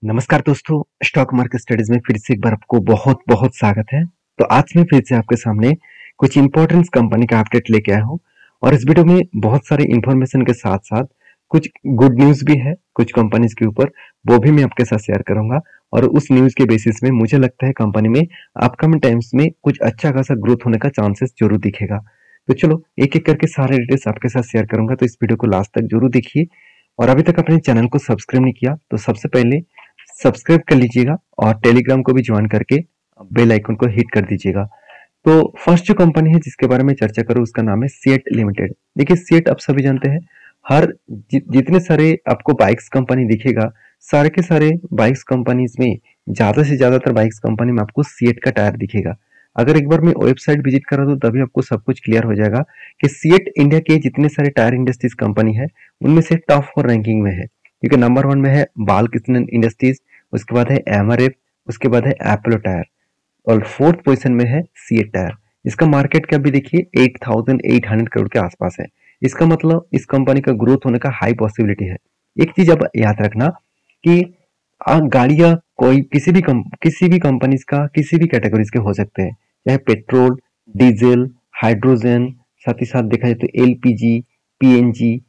नमस्कार दोस्तों, stock market studies में फिर से एक बार आपको बहुत बहुत स्वागत है। तो आज मैं फिर से आपके सामने कुछ इंपॉर्टेंट कंपनी का अपडेट लेके आया हूँ और इस वीडियो में बहुत सारे इंफॉर्मेशन के साथ साथ कुछ गुड न्यूज भी है कुछ कंपनीज के ऊपर, वो भी मैं आपके साथ शेयर करूंगा। और उस न्यूज के बेसिस में मुझे लगता है कंपनी में अपकमिंग टाइम्स में कुछ अच्छा खासा ग्रोथ होने का चांसेस जरूर दिखेगा। तो चलो एक एक करके सारे डिटेल्स आपके साथ शेयर करूंगा, तो इस वीडियो को लास्ट तक जरूर देखिए। और अभी तक अपने चैनल को सब्सक्राइब नहीं किया तो सबसे पहले सब्सक्राइब कर लीजिएगा और टेलीग्राम को भी ज्वाइन करके बेल आइकन को हिट कर दीजिएगा। तो फर्स्ट जो कंपनी है जिसके बारे में चर्चा करूं उसका नाम है सीएट लिमिटेड। देखिए सीएट आप सभी जानते हैं, हर जितने सारे आपको बाइक्स कंपनी दिखेगा, सारे के सारे बाइक्स कंपनीज में ज्यादा से ज्यादातर बाइक्स कंपनी में आपको सीएट का टायर दिखेगा। अगर एक बार मैं वेबसाइट विजिट करा तो तभी आपको सब कुछ क्लियर हो जाएगा कि सीएट इंडिया के जितने सारे टायर इंडस्ट्रीज कंपनी है उनमें से टॉप 4 रैंकिंग में है। क्योंकि नंबर 1 में है बालकृष्णन इंडस्ट्रीज, उसके बाद है एमआरएफ, उसके बाद है एपोलो टायर और फोर्थ पोजीशन में है सीएट टायर। इसका मार्केट कैप भी देखिए 8,800 करोड़ के आसपास है। इसका मतलब इस कंपनी का ग्रोथ होने का हाई पॉसिबिलिटी है। एक चीज अब याद रखना कि गाड़ियां कोई किसी भी कंपनीज का किसी भी कैटेगरीज के हो सकते हैं, चाहे पेट्रोल, डीजल, हाइड्रोजन, साथ ही साथ देखा जाए तो एलपीजी, पीएनजी,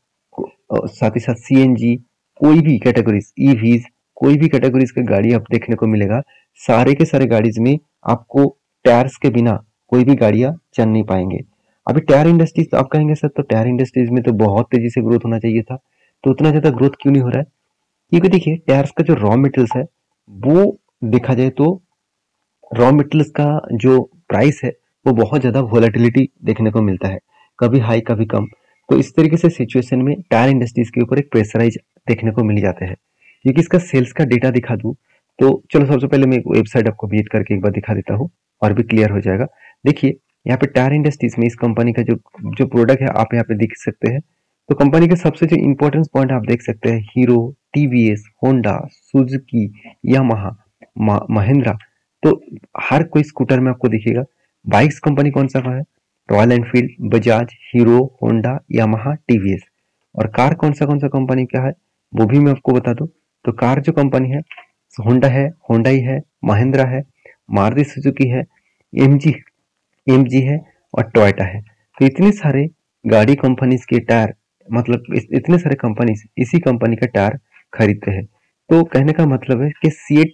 साथ ही साथ सीएनजी, कोई भी कैटेगरीज, ईवीज, कोई भी कैटेगरीज की गाड़ी आप देखने को मिलेगा। सारे के सारे गाड़ीज में आपको टायर्स के बिना कोई भी गाड़ियां चल नहीं पाएंगे। अभी टायर इंडस्ट्रीज तो आप कहेंगे सर, तो टायर इंडस्ट्रीज में तो बहुत तेजी से ग्रोथ होना चाहिए था, तो उतना ज्यादा ग्रोथ क्यों नहीं हो रहा है? क्योंकि देखिए टायर्स का जो रॉ मटेरियल्स है वो देखा जाए तो रॉ मटेरियल्स का जो प्राइस है वो बहुत ज्यादा वोलेटिलिटी देखने को मिलता है, कभी हाई कभी कम। तो इस तरीके से सिचुएशन में टायर इंडस्ट्रीज के ऊपर एक प्रेशराइज देखने को मिल जाते हैं। क्योंकि इसका सेल्स का डेटा दिखा दूं तो चलो सबसे पहले मैं एक वेबसाइट आपको विजिट करके एक बार दिखा देता हूँ और भी क्लियर हो जाएगा। देखिए यहाँ पे टायर इंडस्ट्रीज में इस कंपनी का जो जो प्रोडक्ट है आप यहाँ पे देख सकते हैं। तो कंपनी के सबसे जो इंपॉर्टेंट पॉइंट आप देख सकते हैं, hero, TVS, Honda, Suzuki, Yamaha, Mahindra. तो हर कोई स्कूटर में आपको दिखेगा। बाइक्स कंपनी कौन सा है? Royal Enfield, Bajaj, hero, Honda, Yamaha, TVS. और कार कौन सा कंपनी का है वो भी मैं आपको बता दूं। तो कार जो कंपनी है होंडा है, होंडाई है, महिंद्रा है, मारुति सुजुकी है, एमजी एमजी है और टोयोटा है। तो इतने सारे गाड़ी कंपनीज के टायर, मतलब इतने सारे कंपनीज इसी कंपनी का टायर खरीदते हैं। तो कहने का मतलब है कि सीएट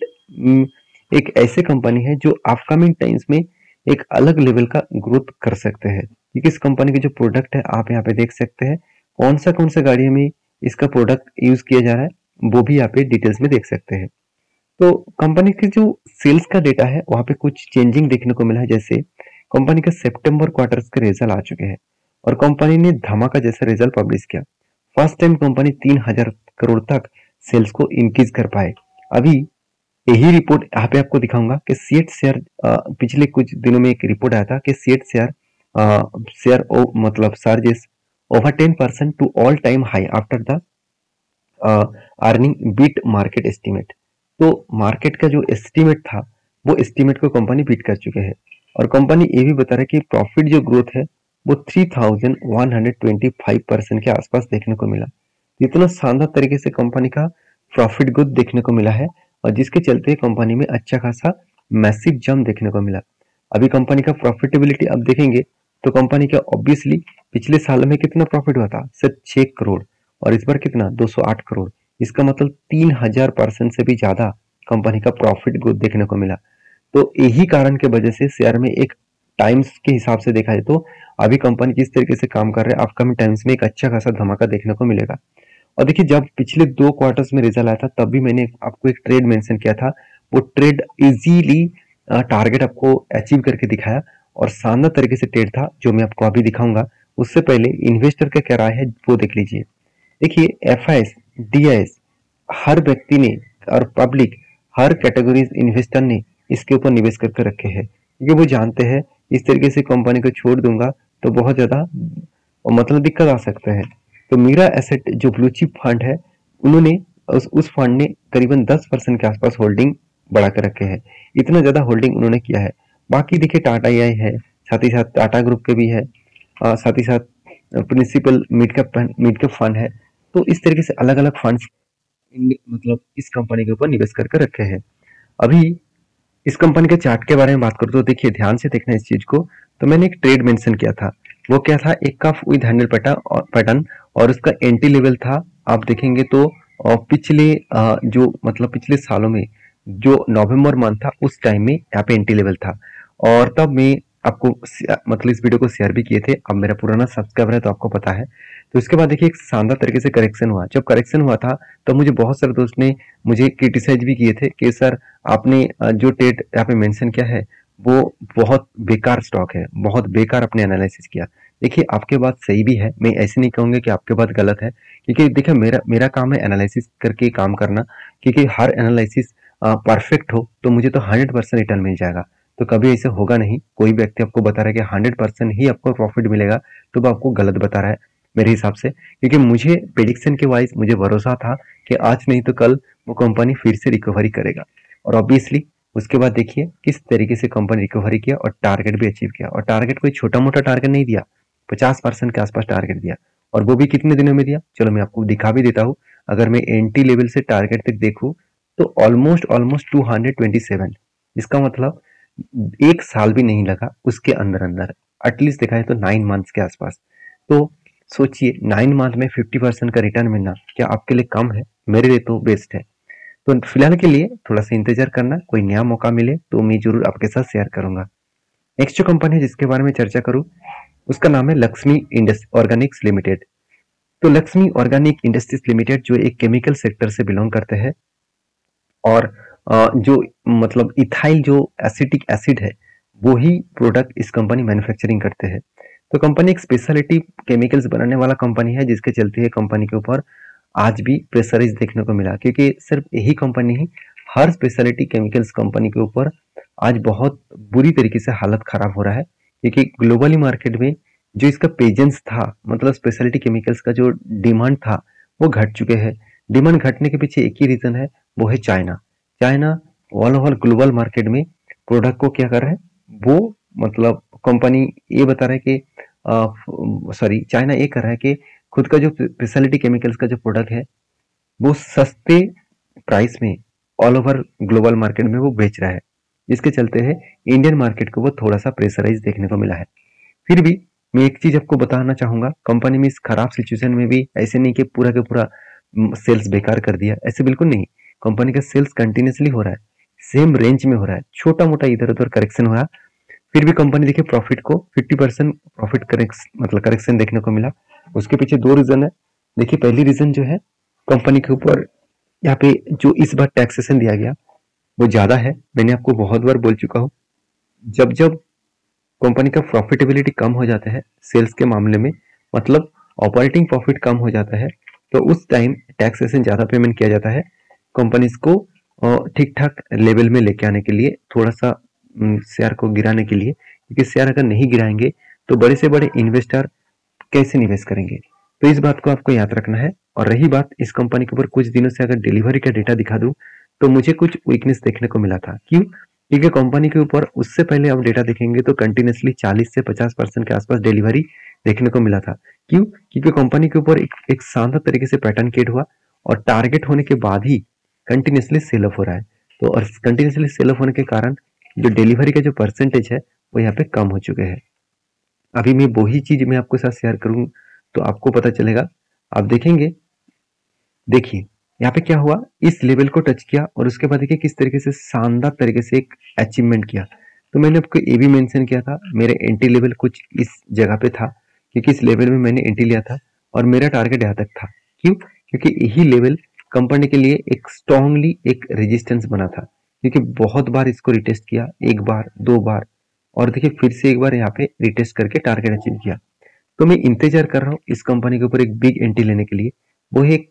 एक ऐसे कंपनी है जो अपकमिंग टाइम्स में एक अलग लेवल का ग्रोथ कर सकते हैं। क्योंकि इस कंपनी के जो प्रोडक्ट है आप यहाँ पे देख सकते हैं, कौन सा गाड़ी में इसका प्रोडक्ट यूज किया जा रहा है वो भी यहाँ पे डिटेल्स में देख सकते हैं। तो कंपनी के जो सेल्स का डेटा है वहां पे कुछ चेंजिंग देखने को मिला है। जैसे कंपनी का सितंबर क्वार्टर्स के रिजल्ट आ चुके हैं और कंपनी ने धमाका जैसा रिजल्ट पब्लिश किया। फर्स्ट टाइम कंपनी 3,000 करोड़ तक सेल्स को इंक्रीज कर पाए। अभी यही रिपोर्ट यहाँ पे आपको दिखाऊंगा कि सीएट शेयर, पिछले कुछ दिनों में एक रिपोर्ट आया था कि सीएट शेयर मतलब charges over 10% to all time high after the earning beat market estimate. तो मार्केट का जो एस्टिमेट था वो एस्टिमेट को कंपनी बीट कर चुके हैं। और कंपनी ये भी बता रहा है कि प्रॉफिट जो ग्रोथ है वो 3,125% के आसपास देखने को मिला। इतना शानदार तरीके से कंपनी का प्रॉफिट ग्रोथ देखने को मिला है और जिसके चलते कंपनी में अच्छा खासा मैसिव जंप देखने को मिला। अभी कंपनी का प्रॉफिटेबिलिटी आप देखेंगे तो कंपनी का ऑब्वियसली पिछले साल में कितना प्रॉफिट हुआ था, सिर्फ 6 करोड़, और इस बार कितना 208 करोड़। इसका मतलब 3,000% से भी ज्यादा कंपनी का प्रॉफिट ग्रोथ देखने को मिला। तो यही कारण के वजह से शेयर में एक टाइम्स के हिसाब से देखा जाए तो अभी कंपनी जिस तरीके से काम कर रहे हैं अपकमिंग टाइम्स में एक अच्छा खासा धमाका देखने को मिलेगा। और देखिए जब पिछले 2 क्वार्टर्स में रिजल्ट आया था तब भी मैंने आपको एक ट्रेड मेंशन किया था, वो ट्रेड इजीली टारगेट आपको अचीव करके दिखाया और शानदार तरीके से ट्रेड था जो मैं आपको अभी दिखाऊंगा। उससे पहले इन्वेस्टर का क्या राय है वो देख लीजिए। देखिए एफआईएस, डीआईएस, हर व्यक्ति ने और पब्लिक, हर कैटेगरीज इन्वेस्टर ने इसके ऊपर निवेश करके रखे हैं क्योंकि वो जानते हैं इस तरीके से कंपनी को छोड़ दूंगा तो बहुत ज्यादा मतलब दिक्कत आ सकता है। तो मीरा एसेट जो ब्लू चिप फंड है उन्होंने उस फंड ने करीबन 10% के आसपास होल्डिंग बढ़ा कर रखे हैं। इतना ज्यादा होल्डिंग उन्होंने किया है। बाकी देखिए टाटा आई है, साथ ही साथ टाटा ग्रुप के भी है, साथ ही साथ प्रिंसिपल मिड कैप फंड है। तो इस तरीके से अलग अलग फंड्स मतलब इस कंपनी के ऊपर निवेश करके रखे हैं। अभी इस कंपनी के चार्ट के बारे में बात करूँ तो देखिए, ध्यान से देखना इस चीज को। तो मैंने एक ट्रेड मेंशन किया था, वो क्या था, एक कफ विद हैंडल पैटर्न, और उसका एंट्री लेवल था। आप देखेंगे तो पिछले जो मतलब पिछले सालों में जो नवंबर मंथ था उस टाइम में यहाँ पे एंट्री लेवल था। और तब मैं आपको मतलब इस वीडियो को शेयर भी किए थे। अब मेरा पुराना सब्सक्राइबर है तो आपको पता है। तो इसके बाद देखिए, एक शानदार तरीके से करेक्शन हुआ। जब करेक्शन हुआ था तो मुझे बहुत सारे दोस्त ने मुझे क्रिटिसाइज भी किए थे कि सर आपने जो ट्रेड यहाँ पे मेंशन किया है वो बहुत बेकार स्टॉक है, बहुत बेकार आपने एनालिसिस किया। देखिए, आपके बात सही भी है, मैं ऐसे नहीं कहूंगा कि आपके बात गलत है, क्योंकि देखिए मेरा मेरा काम है एनालिसिस करके काम करना। क्योंकि हर एनालिसिस परफेक्ट हो तो मुझे तो 100% रिटर्न मिल जाएगा। तो कभी ऐसे होगा नहीं, कोई व्यक्ति आपको बता रहा है कि 100% ही आपको प्रॉफिट मिलेगा तो वो आपको गलत बता रहा है मेरे हिसाब से। क्योंकि मुझे प्रेडिक्शन के वाइज मुझे भरोसा था कि आज नहीं तो कल वो कंपनी फिर से रिकवरी करेगा। और ऑब्वियसली उसके बाद देखिए किस तरीके से कंपनी रिकवरी किया और टारगेट भी अचीव किया। और टारगेट कोई छोटा मोटा टारगेट नहीं दिया, 50% के आसपास टारगेट दिया। और वो भी कितने दिनों में दिया, चलो मैं आपको दिखा भी देता हूँ। अगर मैं एंट्री लेवल से टारगेट तक देखूँ तो ऑलमोस्ट ऑलमोस्ट 227। इसका मतलब एक साल भी नहीं लगा उसके अंदर अंदर, एटलीस्ट देखा है तो 9 मंथ्स के आसपास। तो सोचिए, 9 मंथ में 50% का रिटर्न मिलना क्या आपके लिए कम है? मेरे लिए तो बेस्ट है। तो फिलहाल के लिए थोड़ा सा इंतजार करना, कोई नया मौका मिले तो मैं जरूर आपके साथ शेयर करूंगा। नेक्स्ट जो कंपनी है जिसके बारे में चर्चा करूं, उसका नाम है लक्ष्मी ऑर्गेनिक्स लिमिटेड। तो लक्ष्मी ऑर्गेनिक इंडस्ट्रीज लिमिटेड जो एक केमिकल सेक्टर से बिलोंग करते हैं, और जो मतलब इथाइल जो एसिटिक एसिड है वो ही प्रोडक्ट इस कंपनी मैन्युफैक्चरिंग करते हैं। तो कंपनी एक स्पेशलिटी केमिकल्स बनाने वाला कंपनी है, जिसके चलते है कंपनी के ऊपर आज भी प्रेशराइज देखने को मिला। क्योंकि सिर्फ यही कंपनी ही, हर स्पेशलिटी केमिकल्स कंपनी के ऊपर आज बहुत बुरी तरीके से हालत खराब हो रहा है। क्योंकि ग्लोबली मार्केट में जो इसका प्रेजेंस था, मतलब स्पेशलिटी केमिकल्स का जो डिमांड था वो घट चुके हैं। डिमांड घटने के पीछे एक ही रीजन है, वो है China. China all over global market में प्रोडक्ट को क्या कर रहा है, वो मतलब कंपनी ये बता रहा है कि सॉरी, चाइना ये कर रहा है कि खुद का जो स्पेशलिटी केमिकल्स का जो प्रोडक्ट है वो सस्ते प्राइस में ऑल ओवर ग्लोबल मार्केट में वो बेच रहा है। जिसके चलते है इंडियन मार्केट को वो थोड़ा सा प्रेशराइज देखने को मिला है। फिर भी मैं एक चीज आपको बताना चाहूंगा, कंपनी में इस खराब सिचुएशन में भी ऐसे नहीं कि पूरा का पूरा सेल्स बेकार कर दिया, ऐसे बिल्कुल नहीं। कंपनी का सेल्स कंटिन्यूसली हो रहा है, सेम रेंज में हो रहा है, छोटा मोटा इधर उधर करेक्शन हो रहा है। फिर भी कंपनी देखिए प्रॉफिट को 50% प्रॉफिट मतलब करेक्शन देखने को मिला। उसके पीछे दो रीजन है। देखिए, पहली रीजन जो है, कंपनी के ऊपर यहाँ पे जो इस बार टैक्सेशन दिया गया वो ज्यादा है। मैंने आपको बहुत बार बोल चुका हूँ, जब जब कंपनी का प्रॉफिटेबिलिटी कम हो जाता है सेल्स के मामले में, मतलब ऑपरेटिंग प्रॉफिट कम हो जाता है, तो उस टाइम टैक्सेशन ज्यादा पेमेंट किया जाता है कंपनीज को ठीक ठाक लेवल में लेके आने के लिए, थोड़ा सा शेयर को गिराने के लिए। क्योंकि शेयर अगर नहीं गिराएंगे तो बड़े से बड़े इन्वेस्टर कैसे निवेश करेंगे। तो इस बात को आपको याद रखना है। और रही बात इस कंपनी के ऊपर कुछ दिनों से अगर डिलीवरी का डेटा दिखा दूं तो मुझे कुछ वीकनेस देखने को मिला था। क्यों? क्योंकि कंपनी के ऊपर उससे पहले आप डेटा देखेंगे तो कंटिन्यूसली 40 से 50% के आसपास डिलीवरी देखने को मिला था। क्यों? क्योंकि कंपनी के ऊपर एक शानदार तरीके से पैटर्न क्रिएट हुआ और टारगेट होने के बाद ही कंटिन्यूसली सेल ऑफ हो रहा है। तो और कंटिन्यूसली सेल ऑफ होने के कारण जो डिलीवरी का जो परसेंटेज है वो यहाँ पे कम हो चुके हैं। अभी मैं वही चीज मैं आपके साथ शेयर करूं तो आपको पता चलेगा। आप देखेंगे, देखिए यहाँ पे क्या हुआ, इस लेवल को टच किया और उसके बाद देखिए किस तरीके से शानदार तरीके से एक अचीवमेंट किया। तो मैंने आपको ये भी मेंशन किया था, मेरे एंट्री लेवल कुछ इस जगह पे था, क्योंकि इस लेवल में मैंने एंट्री लिया था और मेरा टारगेट यहाँ तक था। क्यों? क्योंकि यही लेवल कंपनी के लिए एक स्ट्रांगली एक रेजिस्टेंस बना था। क्योंकि बहुत बार इसको रिटेस्ट किया, एक बार दो बार, और देखिए फिर से एक बार यहाँ पे रिटेस्ट करके टारगेट अचीव किया। तो मैं इंतजार कर रहा हूँ इस कंपनी के ऊपर एक बिग एंट्री लेने के लिए। वो एक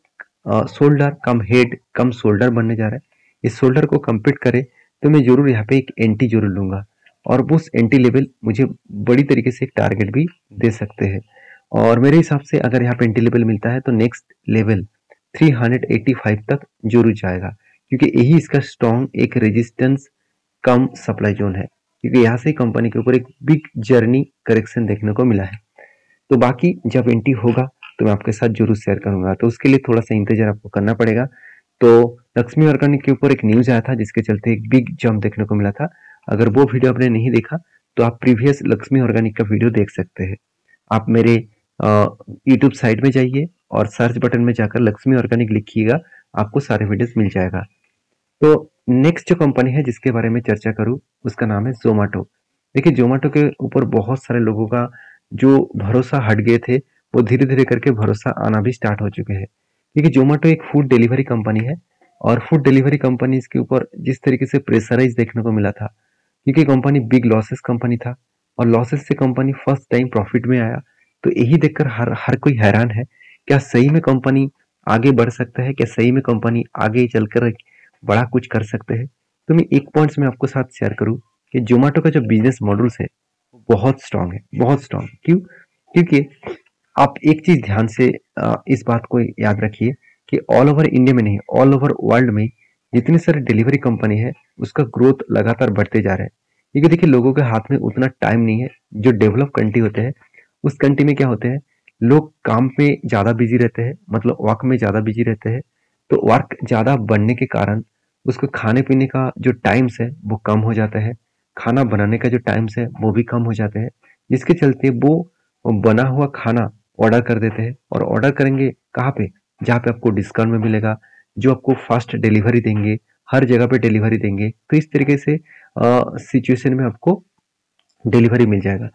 शोल्डर कम हेड कम शोल्डर बनने जा रहा है। इस शोल्डर को कंप्लीट करे तो मैं जरूर यहाँ पे एक एंट्री जरूर लूंगा, और उस एंट्री लेवल मुझे बड़ी तरीके से एक टारगेट भी दे सकते हैं। और मेरे हिसाब से अगर यहाँ पे एंट्री लेवल मिलता है तो नेक्स्ट लेवल 385 तक जरूर जाएगा। क्योंकि यही इसका स्ट्रॉन्ग एक रेजिस्टेंस कम सप्लाई जोन है। क्योंकि यहाँ से कंपनी के ऊपर एक बिग जर्नी करेक्शन देखने को मिला है। तो बाकी जब एंट्री होगा तो मैं आपके साथ जरूर शेयर करूंगा, तो उसके लिए थोड़ा सा इंतजार आपको करना पड़ेगा। तो लक्ष्मी ऑर्गेनिक के ऊपर एक न्यूज आया था जिसके चलते एक बिग जंप देखने को मिला था। अगर वो वीडियो आपने नहीं देखा तो आप प्रीवियस लक्ष्मी ऑर्गेनिक का वीडियो देख सकते हैं। आप मेरे यूट्यूब साइट में जाइए और सर्च बटन में जाकर लक्ष्मी ऑर्गेनिक लिखिएगा, आपको सारे वीडियोस मिल जाएगा। तो नेक्स्ट जो कंपनी है जिसके बारे में चर्चा करूं उसका नाम है जोमेटो। देखिए जोमेटो के ऊपर बहुत सारे लोगों का जो भरोसा हट गए थे वो धीरे धीरे करके भरोसा आना भी स्टार्ट हो चुके हैं। देखिए जोमेटो एक फूड डिलीवरी कंपनी है और फूड डिलीवरी कंपनी इसके ऊपर जिस तरीके से प्रेशराइज देखने को मिला था, क्योंकि कंपनी बिग लॉसेस कंपनी था और लॉसेस से कंपनी फर्स्ट टाइम प्रॉफिट में आया। तो यही देखकर हर हर कोई हैरान है, क्या सही में कंपनी आगे बढ़ सकता है, क्या सही में कंपनी आगे चलकर बड़ा कुछ कर सकते हैं। तो मैं एक पॉइंट्स में आपको साथ शेयर करूं कि जोमेटो का जो बिजनेस मॉडल्स है वो बहुत स्ट्रांग है, बहुत स्ट्रांग। क्यों? क्योंकि आप एक चीज ध्यान से इस बात को याद रखिए कि ऑल ओवर इंडिया में नहीं, ऑल ओवर वर्ल्ड में जितनी सारी डिलीवरी कंपनी है उसका ग्रोथ लगातार बढ़ते जा रहा है। क्योंकि देखिए लोगों के हाथ में उतना टाइम नहीं है। जो डेवलप कंट्री होते हैं उस कंट्री में क्या होते हैं, लोग काम पे ज्यादा बिजी रहते हैं, मतलब वर्क में ज्यादा बिजी रहते हैं। तो वर्क ज्यादा बढ़ने के कारण उसको खाने पीने का जो टाइम्स है वो कम हो जाता है, खाना बनाने का जो टाइम्स है वो भी कम हो जाते हैं। जिसके चलते वो बना हुआ खाना ऑर्डर कर देते हैं और ऑर्डर करेंगे कहाँ पे, जहाँ पे आपको डिस्काउंट में मिलेगा, जो आपको फास्ट डिलीवरी देंगे, हर जगह पे डिलीवरी देंगे। तो इस तरीके से सिचुएशन में आपको डिलीवरी मिल जाएगा।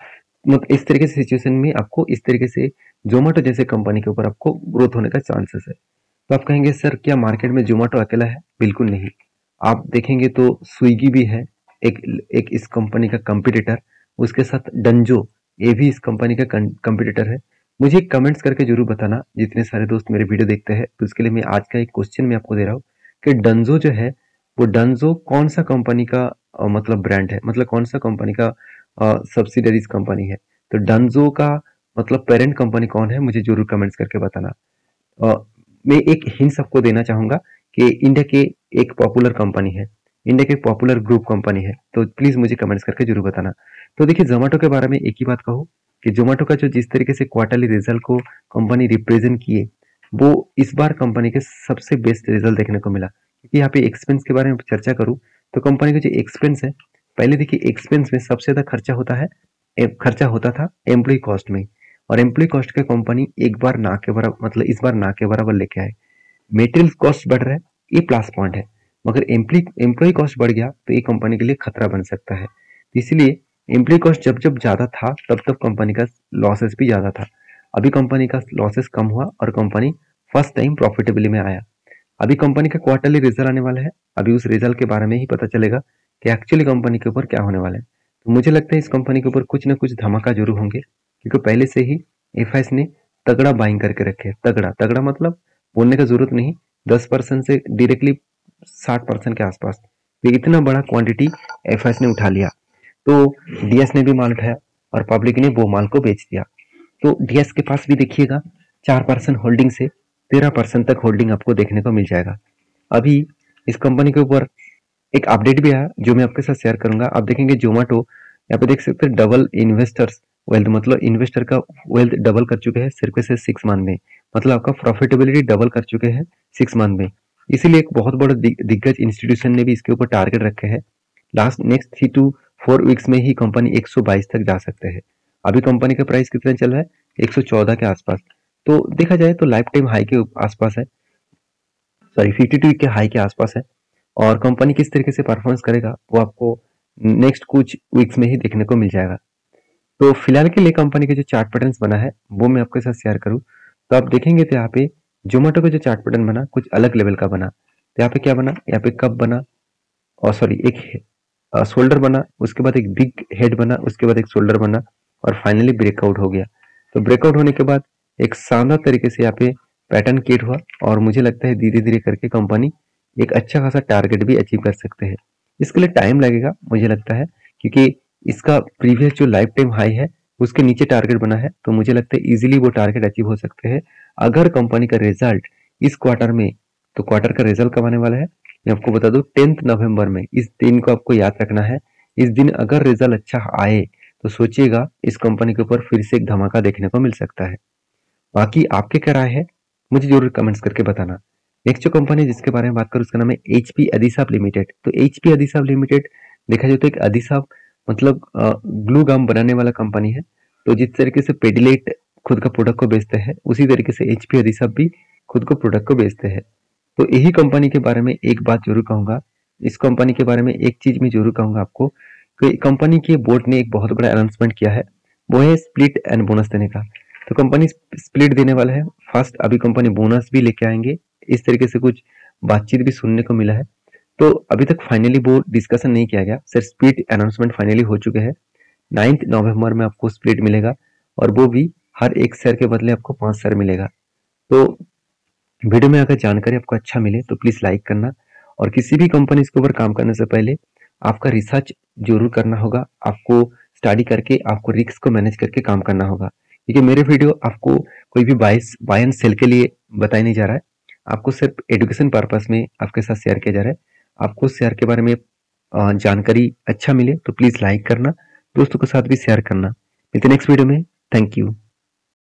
मतलब इस तरीके से सिचुएशन में आपको इस तरीके से जोमेटो जैसे कंपनी के ऊपर आपको ग्रोथ होने का चांसेस है। तो आप कहेंगे सर क्या मार्केट में जोमेटो अकेला है? बिल्कुल नहीं। आप देखेंगे तो स्विगी भी है, एक एक इस कंपनी का कंपटीटर। उसके साथ डंजो, ये भी इस कंपनी का कंपटीटर है। मुझे कमेंट्स करके जरूर बताना, जितने सारे दोस्त मेरे वीडियो देखते हैं। तो उसके लिए मैं आज का एक क्वेश्चन मैं आपको दे रहा हूँ कि डंजो जो है वो डंजो कौन सा कंपनी का मतलब ब्रांड है, मतलब कौन सा कंपनी का सब्सिडरीज कंपनी है। तो डंजो का मतलब पेरेंट कंपनी कौन है, मुझे जरूर कमेंट्स करके बताना। अ, मैं एक हिंट आपको देना चाहूंगा कि इंडिया के एक पॉपुलर कंपनी है, इंडिया के पॉपुलर ग्रुप कंपनी है। तो प्लीज मुझे कमेंट्स करके जरूर बताना। तो देखिए जोमेटो के बारे में एक ही बात कहूँ कि जोमेटो का जो जिस तरीके से क्वार्टरली रिजल्ट को कंपनी रिप्रेजेंट किए, वो इस बार कंपनी के सबसे बेस्ट रिजल्ट देखने को मिला। क्योंकि यहाँ पे एक्सपेंस के बारे में चर्चा करूँ तो कंपनी का जो एक्सपेंस है, पहले देखिए एक्सपेंस में सबसे ज्यादा खर्चा होता है, खर्चा होता था एम्प्लॉय कॉस्ट में। और एम्प्लॉय कॉस्ट के कंपनी एक बार ना के बराबर, मतलब इस बार ना के बराबर लेके आए। मेटेरियल कॉस्ट बढ़ रहा है, ये प्लस पॉइंट है। मगर एम्प्लॉय कॉस्ट बढ़ गया तो ये कंपनी के लिए खतरा बन सकता है। तो इसलिए एम्प्लॉय कॉस्ट जब जब ज्यादा था तब तब कंपनी का लॉसेस भी ज्यादा था। अभी कंपनी का लॉसेस कम हुआ और कंपनी फर्स्ट टाइम प्रॉफिटेबली में आया। अभी कंपनी का क्वार्टरली रिजल्ट आने वाला है, अभी उस रिजल्ट के बारे में ही पता चलेगा कि एक्चुअली कंपनी के ऊपर क्या होने वाला है। तो मुझे लगता है इस कंपनी के ऊपर कुछ ना कुछ धमाका जरूर होंगे, क्योंकि पहले से ही एफआईएस ने तगड़ा बाइंग करके रखे है। तगड़ा तगड़ा मतलब बोलने का जरूरत नहीं, 10% से डायरेक्टली 60% के आसपास। तो इतना बड़ा क्वांटिटी एफआईएस ने उठा लिया। तो डीएस ने भी माल उठाया और पब्लिक ने वो माल को बेच दिया। तो डीएस के पास भी देखिएगा 4% होल्डिंग से 13% तक होल्डिंग आपको देखने को मिल जाएगा। अभी इस कंपनी के ऊपर एक अपडेट भी आया जो मैं आपके साथ शेयर करूंगा। आप देखेंगे जोमेटो, यहाँ पे देख सकते हैं डबल इन्वेस्टर्स वेल्थ, मतलब इन्वेस्टर का वेल्थ डबल कर चुके हैं सिर्फ से 6 मंथ में। मतलब आपका प्रॉफिटेबिलिटी डबल कर चुके हैं 6 मंथ में। इसीलिए एक बहुत बड़ा दिग्गज इंस्टीट्यूशन ने भी इसके ऊपर टारगेट रखे हैं, लास्ट नेक्स्ट 3 to 4 वीक्स में ही कंपनी 122 तक जा सकते हैं। अभी कंपनी का प्राइस कितना चल रहा है? 114 के आसपास। तो देखा जाए तो लाइफ टाइम हाई के आसपास है, सॉरी 52 के हाई के आसपास है। और कंपनी किस तरीके से परफॉर्मेंस करेगा वो आपको नेक्स्ट कुछ वीक्स में ही देखने को मिल जाएगा। तो फिलहाल के लिए कंपनी के जो चार्ट पैटर्न्स बना है वो मैं आपके साथ शेयर करूं तो आप देखेंगे तो यहाँ पे जोमेटो का जो चार्ट पैटर्न बना कुछ अलग लेवल का बना। तो यहाँ पे क्या बना, यहाँ पे कप बना और सॉरी एक शोल्डर बना, उसके बाद एक बिग हेड बना, उसके बाद एक शोल्डर बना और फाइनली ब्रेकआउट हो गया। तो ब्रेकआउट होने के बाद एक शानदार तरीके से यहाँ पे पैटर्न क्रिएट हुआ और मुझे लगता है धीरे धीरे करके कंपनी एक अच्छा खासा टारगेट भी अचीव कर सकते हैं। इसके लिए टाइम लगेगा मुझे लगता है, क्योंकि इसका प्रीवियस जो लाइफ टाइम हाई है उसके नीचे टारगेट बना है। तो मुझे लगता है इजीली वो टारगेट अचीव हो सकते हैं अगर कंपनी का रिजल्ट इस क्वार्टर में, तो क्वार्टर का रिजल्ट कब आने वाला है मैं आपको बता दूं 10 नवंबर में। इस दिन को आपको याद रखना है। इस दिन अगर रिजल्ट अच्छा आए तो सोचिएगा इस कंपनी के ऊपर फिर से एक धमाका देखने को मिल सकता है। बाकी आपके क्या राय है मुझे जरूर कमेंट्स करके बताना। नेक्स्ट जो कंपनी है जिसके बारे में बात करूँ उसका नाम है एचपी अधिसाब लिमिटेड। तो एचपी अधिसाब लिमिटेड देखा जाए तो एक अधिसाब मतलब ग्लू गम बनाने वाला कंपनी है। तो जिस तरीके से पेडिलेट खुद का प्रोडक्ट को बेचते हैं उसी तरीके से एचपी अधिसाब भी खुद को प्रोडक्ट को बेचते हैं। तो यही कंपनी के बारे में एक बात जरूर कहूंगा, इस कंपनी के बारे में एक चीज मैं जरूर कहूंगा आपको कि कंपनी के बोर्ड ने एक बहुत बड़ा अनाउंसमेंट किया है, वो है स्प्लिट एंड बोनस देने का। तो कंपनी स्प्लिट देने वाला है, फर्स्ट अभी कंपनी बोनस भी लेके आएंगे, इस तरीके से कुछ बातचीत भी सुनने को मिला है। तो अभी तक फाइनली वो डिस्कशन नहीं किया गया, सिर्फ स्प्लिट अनाउंसमेंट फाइनली हो चुके हैं। 9 नवंबर में आपको स्प्लिट मिलेगा और वो भी हर एक शेयर के बदले आपको 5 शेयर मिलेगा। तो वीडियो में अगर जानकारी आपको अच्छा मिले तो प्लीज लाइक करना, और किसी भी कंपनी के ऊपर काम करने से पहले आपका रिसर्च जरूर करना होगा, आपको स्टडी करके आपको रिस्क को मैनेज करके काम करना होगा। क्योंकि मेरे वीडियो आपको कोई भी बाय एंड सेल के लिए बताया नहीं जा रहा है, आपको सिर्फ एजुकेशन पर्पस में आपके साथ शेयर किया जा रहा है। आपको शेयर के बारे में जानकारी अच्छा मिले तो प्लीज लाइक करना, दोस्तों के साथ भी शेयर करना। मिलते नेक्स्ट वीडियो में, थैंक यू।